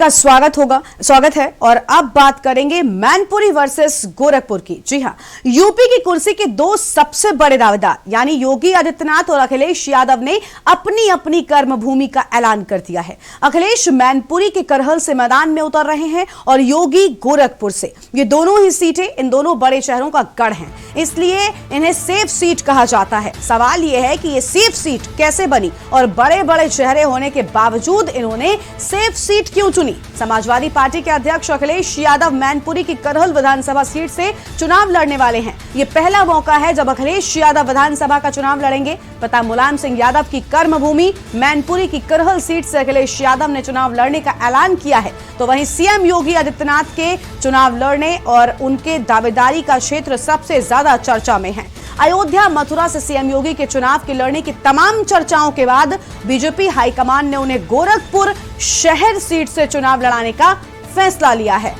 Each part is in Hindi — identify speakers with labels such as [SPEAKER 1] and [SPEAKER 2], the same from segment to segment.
[SPEAKER 1] का स्वागत है। और अब बात करेंगे मैनपुरी वर्सेस गोरखपुर की। जी हां, यूपी की कुर्सी के दो सबसे बड़े दावेदार यानी योगी आदित्यनाथ और अखिलेश यादव ने अपनी अपनी कर्मभूमि का ऐलान कर दिया है। अखिलेश मैनपुरी के करहल से मैदान में उतर रहे हैं और योगी गोरखपुर से। ये दोनों ही सीटें इन दोनों बड़े शहरों का गढ़ हैं, इसलिए इन्हें सेफ सीट कहा जाता है। सवाल यह है कि ये सेफ सीट कैसे बनी और बड़े बड़े चेहरे होने के बावजूद इन्होंने सेफ सीट क्यों चुनी। समाजवादी पार्टी के अध्यक्ष अखिलेश यादव मैनपुरी की करहल विधानसभा सीट से चुनाव लड़ने वाले हैं। ये पहला मौका है जब अखिलेश यादव विधानसभा का चुनाव लड़ेंगे। पिता मुलायम सिंह यादव की कर्मभूमि मैनपुरी की करहल सीट से अखिलेश यादव ने चुनाव लड़ने का ऐलान किया है, तो वहीं सीएम योगी आदित्यनाथ के चुनाव लड़ने और उनके दावेदारी का क्षेत्र सबसे ज्यादा चर्चा में है। अयोध्या मथुरा से सीएम योगी के चुनाव के लड़ने की तमाम चर्चाओं के बाद बीजेपी हाईकमान ने उन्हें गोरखपुर शहर सीट से चुनाव लड़ाने का फैसला लिया है।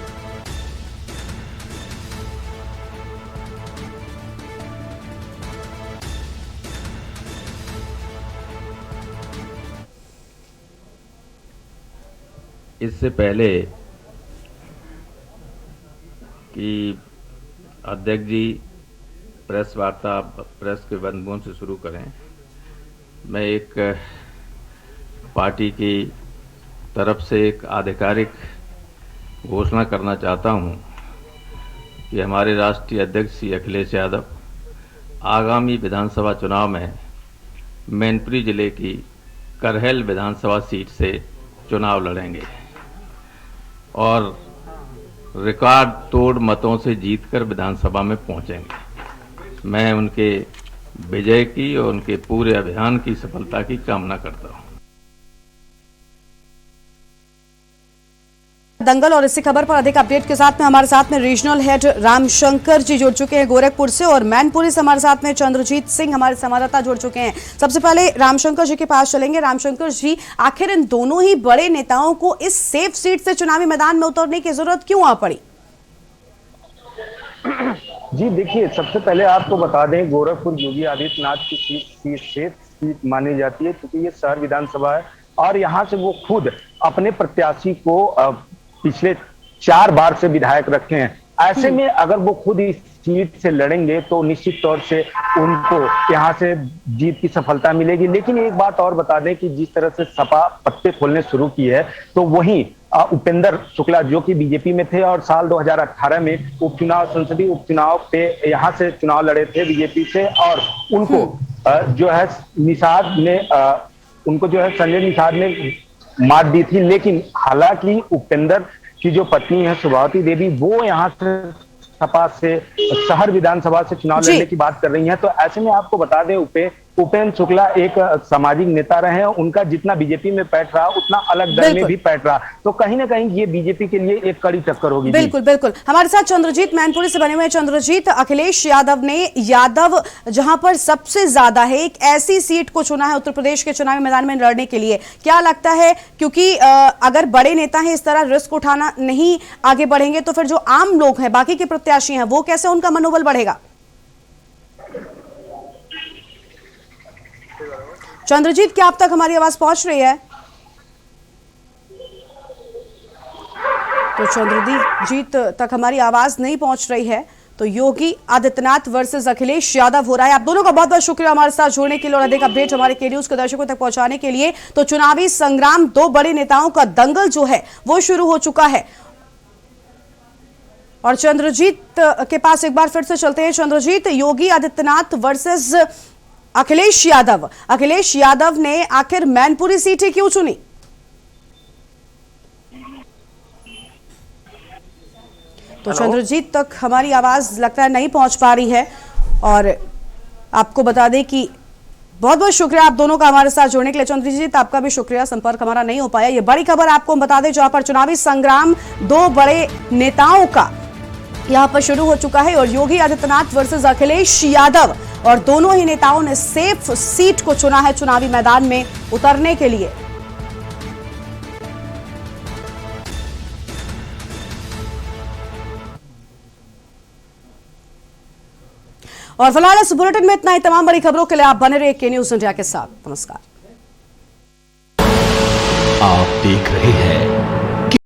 [SPEAKER 2] इससे पहले कि अध्यक्ष जी प्रेस वार्ता प्रेस के बंधुओं से शुरू करें, मैं एक पार्टी की तरफ से एक आधिकारिक घोषणा करना चाहता हूं कि हमारे राष्ट्रीय अध्यक्ष श्री अखिलेश यादव आगामी विधानसभा चुनाव में मैनपुरी जिले की करहल विधानसभा सीट से चुनाव लड़ेंगे और रिकॉर्ड तोड़ मतों से जीतकर विधानसभा में पहुंचेंगे। मैं उनके विजय की और उनके पूरे अभियान की सफलता की कामना करता हूं।
[SPEAKER 1] दंगल और इसी खबर पर अधिक अपडेट के साथ में हमारे साथ में रीजनल हेड रामशंकर जी जुड़ चुके हैं गोरखपुर से, और मैनपुरी से हमारे साथ में चंद्रजीत सिंह हमारे संवाददाता जुड़ चुके हैं। सबसे पहले रामशंकर जी के पास चलेंगे। रामशंकर जी, आखिर इन दोनों ही बड़े नेताओं को इस सेफ सीट से चुनावी मैदान में उतरने की जरूरत क्यों आ पड़ी?
[SPEAKER 3] जी देखिए, सबसे पहले आपको बता दें, गोरखपुर योगी आदित्यनाथ की सीट मानी जाती है क्योंकि ये शहर विधानसभा है और यहाँ से वो खुद अपने प्रत्याशी को पिछले 4 बार से विधायक रखे हैं। ऐसे में अगर वो खुद इस सीट से लड़ेंगे तो निश्चित तौर से उनको यहाँ से जीत की सफलता मिलेगी। लेकिन एक बात और बता दें कि जिस तरह से सपा पत्ते खोलने शुरू की है, तो वहीं उपेंद्र शुक्ला जो कि बीजेपी में थे और साल 2018 में संसदीय उपचुनाव पे यहाँ से चुनाव लड़े थे बीजेपी से, और उनको जो है संजय निषाद ने मात दी थी। लेकिन हालांकि उपेंद्र की जो पत्नी है सुभावती देवी, वो यहाँ से सपा से शहर विधानसभा से चुनाव लड़ने की बात कर रही हैं। तो ऐसे में आपको बता दें, उपेंद्र शुक्ला एक सामाजिक नेता रहे हैं। उनका जितना बीजेपी में पैठ रहा उतना अलग दल में भी पैठ रहा, तो कहीं ना कहीं ये बीजेपी के लिए एक कड़ी टक्कर होगी।
[SPEAKER 1] बिल्कुल बिल्कुल। हमारे साथ चंद्रजीत मैनपुरी से बने हुए हैं। चंद्रजीत, अखिलेश यादव ने यादव जहां पर सबसे ज्यादा है, एक ऐसी सीट को चुना है उत्तर प्रदेश के चुनावी मैदान में लड़ने के लिए। क्या लगता है, क्योंकि अगर बड़े नेता हैं इस तरह रिस्क उठाना नहीं आगे बढ़ेंगे तो फिर जो आम लोग हैं, बाकी के प्रत्याशी हैं, वो कैसे उनका मनोबल बढ़ेगा? चंद्रजीत, क्या आप तक हमारी आवाज पहुंच रही है? तो चंद्रजीत तक हमारी आवाज नहीं पहुंच रही है। तो योगी आदित्यनाथ वर्सेस अखिलेश यादव हो रहा है। आप दोनों का बहुत बहुत शुक्रिया हमारे साथ जुड़ने के लिए और अधिक अपडेट हमारे के न्यूज के दर्शकों तक पहुंचाने के लिए। तो चुनावी संग्राम, दो बड़े नेताओं का दंगल जो है वो शुरू हो चुका है। और चंद्रजीत के पास एक बार फिर से चलते हैं। चंद्रजीत, योगी आदित्यनाथ वर्सेस अखिलेश यादव ने आखिर मैनपुरी सीट क्यों चुनी? तो चंद्रजीत तक हमारी आवाज लगता है नहीं पहुंच पा रही है। और आपको बता दें कि बहुत बहुत शुक्रिया आप दोनों का हमारे साथ जुड़ने के लिए। चंद्रजीत, आपका भी शुक्रिया, संपर्क हमारा नहीं हो पाया। ये बड़ी खबर आपको हम बता दें, जहां पर चुनावी संग्राम दो बड़े नेताओं का यहां पर शुरू हो चुका है और योगी आदित्यनाथ वर्सेस अखिलेश यादव, और दोनों ही नेताओं ने सेफ सीट को चुना है चुनावी मैदान में उतरने के लिए। और फिलहाल इस बुलेटिन में इतना ही। तमाम बड़ी खबरों के लिए आप बने रहिए के न्यूज इंडिया के साथ। नमस्कार।
[SPEAKER 4] आप देख रहे हैं